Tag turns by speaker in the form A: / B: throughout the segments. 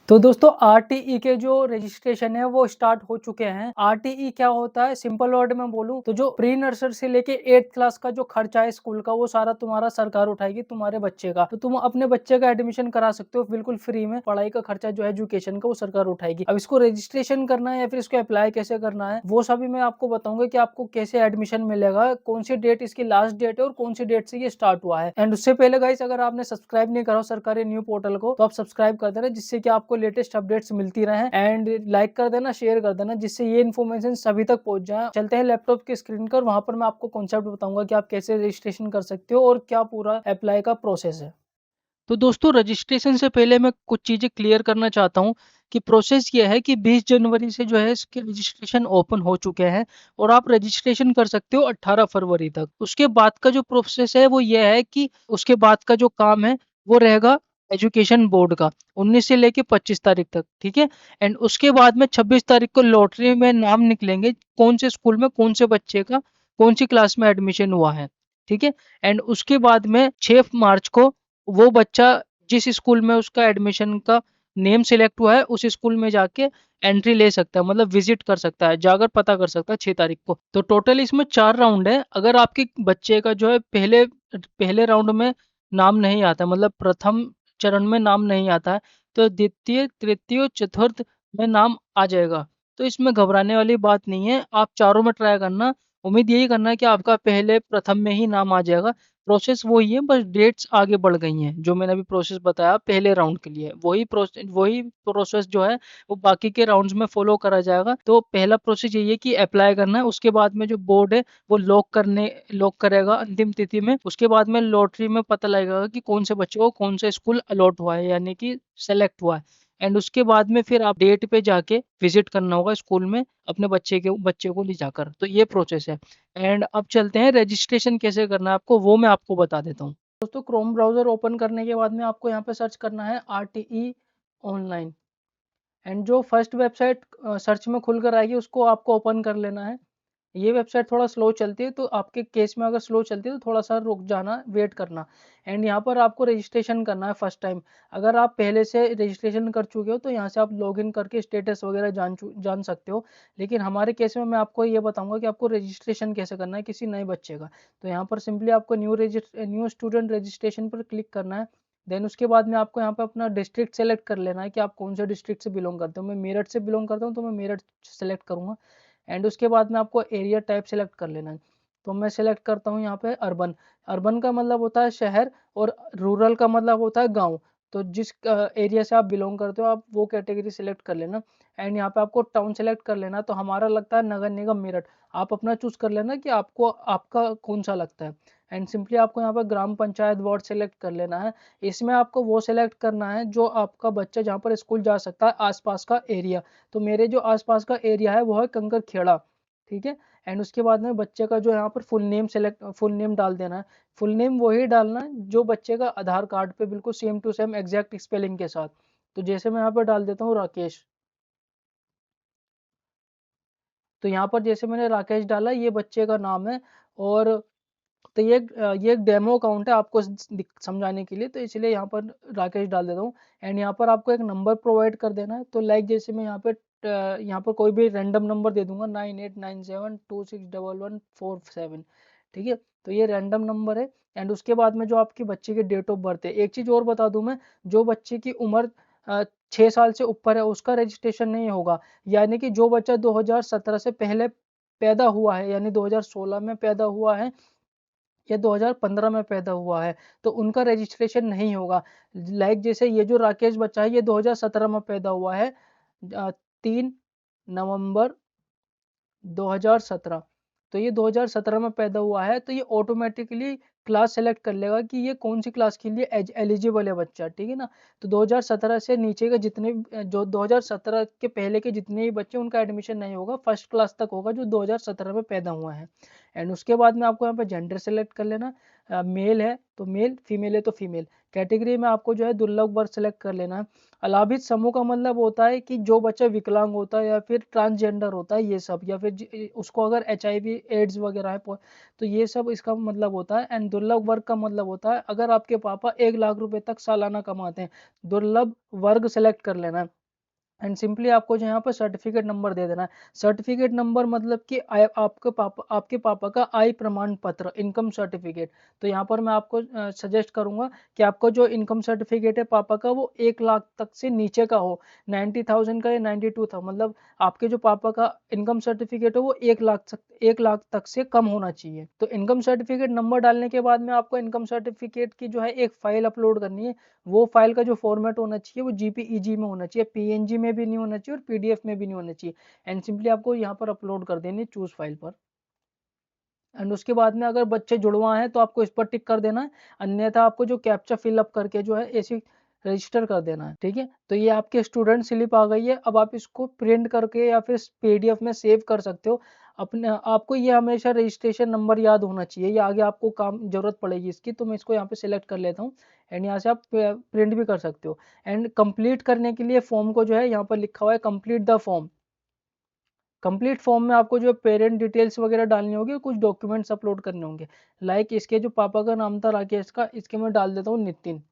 A: तो दोस्तों आरटीई के जो रजिस्ट्रेशन है वो स्टार्ट हो चुके हैं। आरटीई क्या होता है, सिंपल वर्ड में बोलूं तो जो प्री नर्सरी से लेके 8th क्लास का जो खर्चा है स्कूल का वो सारा तुम्हारा सरकार उठाएगी तुम्हारे बच्चे का। तो तुम अपने बच्चे का एडमिशन करा सकते हो बिल्कुल फ्री में। पढ़ाई का खर्चा जो है एजुकेशन का वो सरकार उठाएगी। अब इसको रजिस्ट्रेशन करना है या फिर इसको अप्लाई कैसे करना है वो सभी मैं आपको बताऊंगा कि आपको कैसे एडमिशन मिलेगा, कौन सी डेट इसकी लास्ट डेट है और कौन सी डेट से ये स्टार्ट हुआ है। एंड उससे पहले गाइस, अगर आपने सब्सक्राइब नहीं करा हो सरकारी न्यू पोर्टल को तो आप सब्सक्राइब कर देना, जिससे कि आपको लेटेस्ट अपडेट्स मिलती रहे। एंड लाइक कर देना, शेयर कर देना, जिससे ये इन्फॉर्मेशन सभी तक पहुंच जाए। चलते हैं लैपटॉप की स्क्रीन पर, वहां पर मैं आपको कॉन्सेप्ट बताऊंगा कि आप कैसे रजिस्ट्रेशन कर सकते हो और क्या पूरा अप्लाई का प्रोसेस है। तो दोस्तों रजिस्ट्रेशन से पहले मैं कुछ चीज़ें क्लियर करना चाहता हूँ कि प्रोसेस ये है कि 20 जनवरी से जो है इसके रजिस्ट्रेशन ओपन हो चुके हैं और आप रजिस्ट्रेशन कर सकते हो 18 फरवरी तक। उसके बाद का जो प्रोसेस है वो ये है कि उसके बाद का जो काम है वो रहेगा एजुकेशन बोर्ड का, 19 से लेके 25 तारीख तक, ठीक है। एंड उसके बाद में 26 तारीख को लॉटरी में नाम निकलेंगे कौन से स्कूल में कौन से बच्चे का कौन सी क्लास में एडमिशन हुआ है, ठीक है। एंड उसके बाद में 6 मार्च को वो बच्चा जिस स्कूल में उसका एडमिशन का नेम सिलेक्ट हुआ है उस स्कूल में जाके एंट्री ले सकता है, मतलब विजिट कर सकता है, जाकर पता कर सकता है 6 तारीख को। तो टोटल इसमें 4 राउंड है। अगर आपके बच्चे का जो है पहले पहले राउंड में नाम नहीं आता, मतलब प्रथम चरण में नाम नहीं आता है, तो द्वितीय तृतीय और चतुर्थ में नाम आ जाएगा। तो इसमें घबराने वाली बात नहीं है, आप चारों में ट्राई करना। उम्मीद यही करना है कि आपका पहले प्रथम में ही नाम आ जाएगा। प्रोसेस वही है, बस डेट्स आगे बढ़ गई हैं। जो मैंने अभी प्रोसेस बताया पहले राउंड के लिए, वही प्रोसेस जो है वो बाकी के राउंड्स में फॉलो करा जाएगा। तो पहला प्रोसेस यही है कि अप्लाई करना है। उसके बाद में जो बोर्ड है वो लॉक करेगा अंतिम तिथि में। उसके बाद में लॉटरी में पता लगेगा कि कौन से बच्चे को कौन सा स्कूल अलॉट हुआ है, यानी कि सेलेक्ट हुआ है। एंड उसके बाद में फिर आप डेट पे जाके विजिट करना होगा स्कूल में अपने बच्चे को ले जाकर। तो ये प्रोसेस है। एंड अब चलते हैं रजिस्ट्रेशन कैसे करना है आपको, वो मैं आपको बता देता हूँ। दोस्तों क्रोम ब्राउजर ओपन करने के बाद में आपको यहाँ पे सर्च करना है आरटीई ऑनलाइन। एंड जो फर्स्ट वेबसाइट सर्च में खुलकर आएगी उसको आपको ओपन कर लेना है। ये वेबसाइट थोड़ा स्लो चलती है, तो आपके केस में अगर स्लो चलती है तो थोड़ा सा रुक जाना, वेट करना। एंड यहाँ पर आपको रजिस्ट्रेशन करना है फर्स्ट टाइम। अगर आप पहले से रजिस्ट्रेशन कर चुके हो तो यहाँ से आप लॉगिन करके स्टेटस वगैरह जान सकते हो। लेकिन हमारे केस में मैं आपको ये बताऊंगा कि आपको रजिस्ट्रेशन कैसे करना है किसी नए बच्चे का। तो यहाँ पर सिंपली आपको न्यू स्टूडेंट रजिस्ट्रेशन पर क्लिक करना है। देन उसके बाद में आपको यहाँ पे अपना डिस्ट्रिक्ट सेलेक्ट कर लेना है कि आप कौन से डिस्ट्रिक्ट से बिलोंग करते हो। मैं मेरठ से बिलोंग करता हूँ तो मैं मेरठ सेलेक्ट करूँगा। एंड उसके बाद में आपको एरिया टाइप सेलेक्ट कर लेना है। तो मैं सेलेक्ट करता हूँ यहाँ पे अर्बन। अर्बन का मतलब होता है शहर और रूरल का मतलब होता है गांव। तो जिस एरिया से आप बिलोंग करते हो आप वो कैटेगरी सेलेक्ट कर लेना। एंड यहाँ पे आपको टाउन सेलेक्ट कर लेना। तो हमारा लगता है नगर निगम मेरठ। आप अपना चूज कर लेना कि आपको आपका कौन सा लगता है। एंड सिंपली आपको यहाँ पर ग्राम पंचायत वार्ड सेलेक्ट कर लेना है। इसमें आपको वो सेलेक्ट करना है जो आपका बच्चा जहाँ पर स्कूल जा सकता है आसपास का एरिया। तो मेरे जो आसपास का एरिया है वो है कंकर खेड़ा, ठीक है। एंड उसके बाद में बच्चे का जो यहाँ पर फुल नेम डाल देना है। फुल नेम वही डालना है जो बच्चे का आधार कार्ड पे बिल्कुल same to same exact spelling के साथ। तो जैसे मैं यहाँ पर डाल देता हूँ राकेश। तो यहाँ पर जैसे मैंने राकेश डाला, ये बच्चे का नाम है। और तो ये एक डेमो अकाउंट है आपको समझाने के लिए, तो इसलिए यहाँ पर राकेश डाल देता हूँ। एंड यहाँ पर आपको एक नंबर प्रोवाइड कर देना है। तो लाइक जैसे मैं यहाँ पर कोई भी रैंडम नंबर दे दूंगा 9897261147, ठीक है। तो ये रैंडम नंबर है। एंड उसके बाद में जो आपकी बच्चे की डेट ऑफ बर्थ है, एक चीज़ और बता दूं मैं, जो बच्चे की उम्र 6 साल से ऊपर है उसका रजिस्ट्रेशन नहीं होगा। यानी कि जो बच्चा 2017 से पहले पैदा हुआ है, यानी 2016 में पैदा हुआ है या 2015 में पैदा हुआ है, तो उनका रजिस्ट्रेशन नहीं होगा। लाइक जैसे ये जो राकेश बच्चा है ये 2017 में पैदा हुआ है, 3 नवंबर 2017। तो ये 2017 में पैदा हुआ है, तो ये ऑटोमेटिकली क्लास सेलेक्ट कर लेगा कि ये कौन सी क्लास के लिए एलिजिबल है बच्चा, ठीक है ना। तो 2017 से नीचे के जितने जो 2017 के पहले के जितने भी बच्चे उनका एडमिशन नहीं होगा, फर्स्ट क्लास तक होगा जो 2017 में पैदा हुआ है। एंड उसके बाद में आपको यहाँ पे जेंडर सेलेक्ट कर लेना। मेल है तो मेल, फीमेल है तो फीमेल। कैटेगरी में आपको जो है दुर्लभ वर्ग सेलेक्ट कर लेना है। अलाभित समूह का मतलब होता है कि जो बच्चा विकलांग होता है या फिर ट्रांसजेंडर होता है, ये सब, या फिर उसको अगर HIV एड्स वगैरह है तो ये सब इसका मतलब होता है। एंड दुर्लभ वर्ग का मतलब होता है अगर आपके पापा 1 लाख रुपए तक सालाना कमाते हैं। दुर्लभ वर्ग सेलेक्ट कर लेना है। एंड सिंपली आपको जो यहाँ पर सर्टिफिकेट नंबर दे देना है। सर्टिफिकेट नंबर मतलब कि आपके पापा का आय प्रमाण पत्र, इनकम सर्टिफिकेट। तो यहाँ पर मैं आपको सजेस्ट करूंगा कि आपको जो इनकम सर्टिफिकेट है पापा का वो 1 लाख तक से नीचे का हो, 90,000 का या 92,000, मतलब आपके जो पापा का इनकम सर्टिफिकेट है वो 1 लाख तक से कम होना चाहिए। तो इनकम सर्टिफिकेट नंबर डालने के बाद में आपको इनकम सर्टिफिकेट की जो है एक फाइल अपलोड करनी है। वो फाइल का जो फॉर्मेट होना चाहिए वो जीपीईजी में होना चाहिए, पीएनजी में भी नहीं होना चाहिए और पीडीएफ में भी नहीं होना चाहिए। एंड सिंपली आपको यहाँ पर अपलोड कर देनी है चूज फाइल पर। एंड उसके बाद में अगर बच्चे जुड़वा हैं तो आपको इस पर टिक कर देना है, अन्यथा आपको जो कैप्चा फिलअप करके जो है ऐसे रजिस्टर कर देना है। ठीक है, तो ये आपके स्टूडेंट स्लिप आ गई है। अब आप इसको प्रिंट करके या फिर पीडीएफ में सेव कर सकते हो अपने। आपको ये हमेशा रजिस्ट्रेशन नंबर याद होना चाहिए, ये आगे आपको काम जरूरत पड़ेगी इसकी। तो मैं इसको यहाँ पे सिलेक्ट कर लेता हूँ एंड यहाँ से आप प्रिंट भी कर सकते हो। एंड कंप्लीट करने के लिए फॉर्म को जो है यहाँ पर लिखा हुआ है complete the form. Complete form में आपको जो पेरेंट डिटेल्स वगैरह डालनी होगी, कुछ डॉक्यूमेंट्स अपलोड करने होंगे। लाइक इसके जो पापा का नाम था राकेश का, इसके मैं डाल देता हूँ नितिन।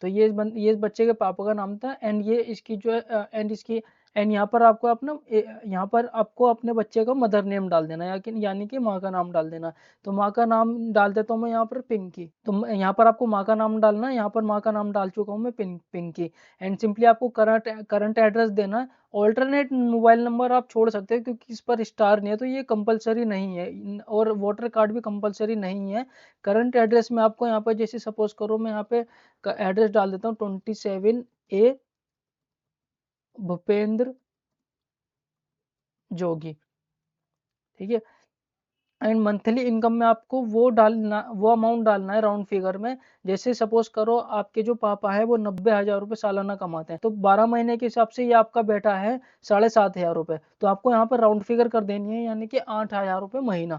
A: तो ये बच्चे के पापा का नाम था एंड ये इसकी जो है एंड इसकी एंड यहाँ पर आपको अपना यहाँ पर आपको अपने बच्चे का मदर नेम डाल देना है, यानी कि माँ का नाम डाल देना। तो माँ का नाम डाल देता हूँ मैं यहाँ पर पिंकी। तो यहाँ पर आपको माँ का नाम डालना है, यहाँ पर माँ का नाम डाल चुका हूँ मैं पिंकी। एंड सिंपली आपको करंट एड्रेस देना है। ऑल्टरनेट मोबाइल नंबर आप छोड़ सकते हो क्योंकि इस पर स्टार नहीं है, तो ये कंपलसरी नहीं है और वोटर कार्ड भी कंपलसरी नहीं है। करंट एड्रेस में आपको यहाँ पर जैसे सपोज करो मैं यहाँ पे का एड्रेस डाल देता हूँ 27A भूपेंद्र जोगी। ठीक है, एंड मंथली इनकम में आपको वो अमाउंट डालना है राउंड फिगर में। जैसे सपोज करो आपके जो पापा है वो 90,000 रुपये सालाना कमाते हैं, तो 12 महीने के हिसाब से ये आपका बेटा है 7,500 रुपये। तो आपको यहाँ पर राउंड फिगर कर देनी है, यानी कि 8,000 रुपये महीना।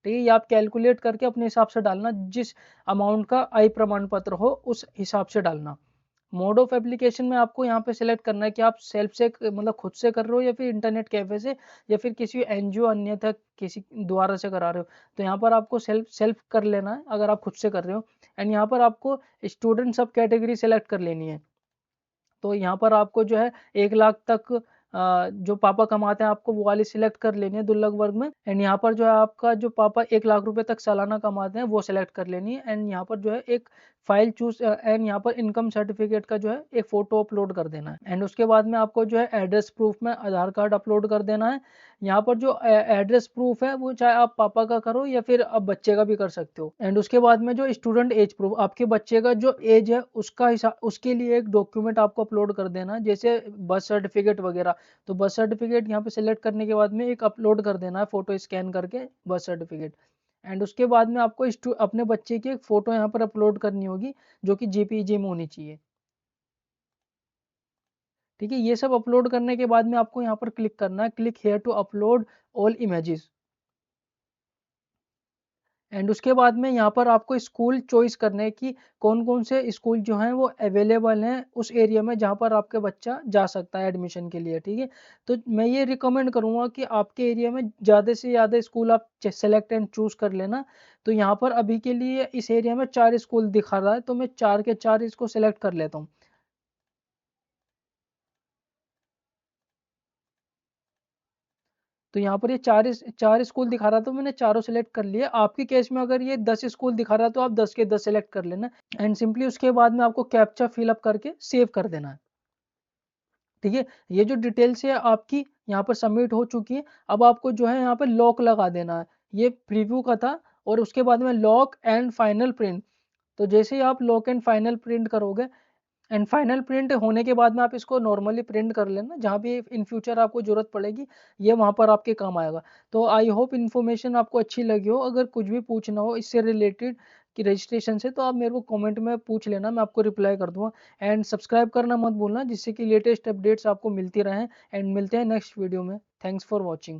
A: ठीक है, ये आप कैलकुलेट करके अपने हिसाब से डालना, जिस अमाउंट का आय प्रमाण पत्र हो उस हिसाब से डालना। मोड ऑफ एप्लीकेशन में आपको यहाँ पे सिलेक्ट करना है कि आप सेल्फ से मतलब खुद से कर रहे हो या फिर इंटरनेट कैफे से या फिर किसी एनजीओ अन्यथा किसी द्वारा से करा रहे हो। तो यहाँ पर आपको सेल्फ सेल्फ कर लेना है अगर आप खुद से कर रहे हो। एंड यहाँ पर आपको स्टूडेंट सब कैटेगरी सेलेक्ट कर लेनी है। तो यहाँ पर आपको जो है 1 लाख तक जो पापा कमाते हैं आपको वो वाली सिलेक्ट कर लेनी है दुर्लभ वर्ग में। एंड यहाँ पर जो है आपका जो पापा 1 लाख रुपए तक सालाना कमाते हैं वो सिलेक्ट कर लेनी है। एंड यहाँ पर जो है एक फाइल चूज एंड यहाँ पर इनकम सर्टिफिकेट का जो है एक फोटो अपलोड कर देना है। एंड उसके बाद में आपको जो है एड्रेस प्रूफ में आधार कार्ड अपलोड कर देना है। यहाँ पर जो एड्रेस प्रूफ है वो चाहे आप पापा का करो या फिर आप बच्चे का भी कर सकते हो। एंड उसके बाद में जो स्टूडेंट एज प्रूफ, आपके बच्चे का जो एज है उसका हिसाब उसके लिए एक डॉक्यूमेंट आपको अपलोड कर देना है, जैसे बर्थ सर्टिफिकेट वगैरह। तो बर्थ सर्टिफिकेट यहाँ पे सिलेक्ट करने के बाद में एक अपलोड कर देना है फोटो स्कैन करके बर्थ सर्टिफिकेट। एंड उसके बाद में आपको अपने बच्चे की एक फोटो यहाँ पर अपलोड करनी होगी जो कि जेपीईजी में होनी चाहिए। ठीक है, ये सब अपलोड करने के बाद में आपको यहाँ पर क्लिक करना है, click here to upload all images. And उसके बाद में यहाँ पर आपको स्कूल चॉइस करने है कि कौन कौन से स्कूल जो हैं वो अवेलेबल हैं उस एरिया में जहाँ पर आपके बच्चा जा सकता है एडमिशन के लिए। ठीक है, तो मैं ये रिकमेंड करूँगा कि आपके एरिया में ज़्यादा से ज़्यादा स्कूल आप सेलेक्ट एंड चूज कर लेना। तो यहाँ पर अभी के लिए इस एरिया में 4 स्कूल दिखा रहा है, तो मैं 4 के 4 इसको सिलेक्ट कर लेता हूँ। तो यहाँ पर ये चार स्कूल दिखा रहा था, तो मैंने चारों सेलेक्ट कर लिया। आपके केस में अगर ये 10 स्कूल दिखा रहा है तो आप 10 के 10 सेलेक्ट कर लेना। एंड सिंपली उसके बाद में आपको कैप्चा फिलअप करके सेव कर देना है। ठीक है, ये जो डिटेल्स है आपकी यहाँ पर सबमिट हो चुकी है। अब आपको जो है यहाँ पर लॉक लगा देना है। ये प्रीव्यू का था और उसके बाद में लॉक एंड फाइनल प्रिंट। तो जैसे ही आप लॉक एंड फाइनल प्रिंट करोगे एंड फाइनल प्रिंट होने के बाद में आप इसको नॉर्मली प्रिंट कर लेना, जहाँ भी इन फ्यूचर आपको जरूरत पड़ेगी ये वहाँ पर आपके काम आएगा। तो आई होप इन्फॉर्मेशन आपको अच्छी लगी हो। अगर कुछ भी पूछना हो इससे रिलेटेड कि रजिस्ट्रेशन से, तो आप मेरे को कमेंट में पूछ लेना, मैं आपको रिप्लाई कर दूंगा। एंड सब्सक्राइब करना मत भूलना जिससे कि लेटेस्ट अपडेट्स आपको मिलती रहें। एंड मिलते हैं नेक्स्ट वीडियो में। Thanks for watching.